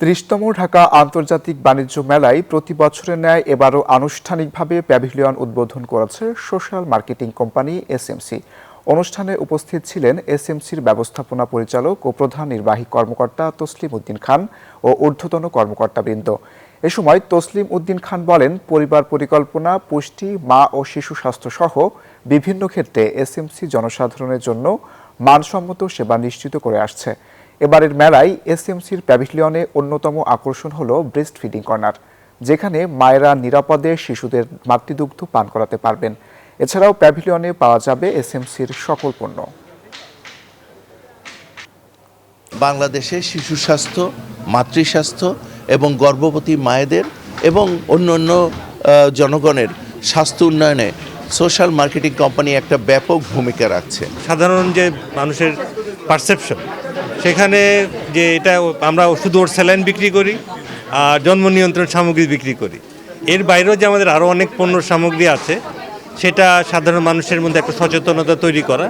৩০তম ঢাকা আন্তর্জাতিক বাণিজ্য মেলায় প্রতি বছরের ন্যায় এবারও আনুষ্ঠানিকভাবে প্যাভিলিয়ন উদ্বোধন করেছে সোশ্যাল মার্কেটিং কোম্পানি এসএমসি। অনুষ্ঠানে উপস্থিত ছিলেন এসএমসির ব্যবস্থাপনা পরিচালক ও প্রধান নির্বাহী কর্মকর্তা তসলিম উদ্দিন খান ও ঊর্ধ্বতন কর্মকর্তাবৃন্দ। এ সময় তসলিম উদ্দিন খান বলেন, পরিবার পরিকল্পনা, পুষ্টি, মা ও শিশু স্বাস্থ্য সহ বিভিন্ন ক্ষেত্রে এসএমসি জনসাধারণের জন্য মানসম্মত সেবা নিশ্চিত করে আসছে। এবারের মেলায় এসএমসির প্যাভিলিয়নে অন্যতম আকর্ষণ হল ব্রেস্ট ফিডিং কর্নার, যেখানে মায়েরা নিরাপদে শিশুদের মাতৃদুগ্ধ পান করাতে পারবেন। এছাড়াও প্যাভিলিয়নে পাওয়া যাবে এসএমসির সকল পণ্য। বাংলাদেশে শিশু স্বাস্থ্য, মাতৃস্বাস্থ্য এবং গর্ভবতী মায়েদের এবং অন্যান্য জনগণের স্বাস্থ্য উন্নয়নে সোশ্যাল মার্কেটিং কোম্পানি একটা ব্যাপক ভূমিকা রাখছে। সাধারণ যে মানুষের পারসেপশন, সেখানে যে এটা আমরা শুধু ওর স্যালাইন বিক্রি করি আর জন্ম নিয়ন্ত্রণ সামগ্রী বিক্রি করি, এর বাইরেও যে আমাদের আরও অনেক পণ্য সামগ্রী আছে, সেটা সাধারণ মানুষের মধ্যে একটা সচেতনতা তৈরি করা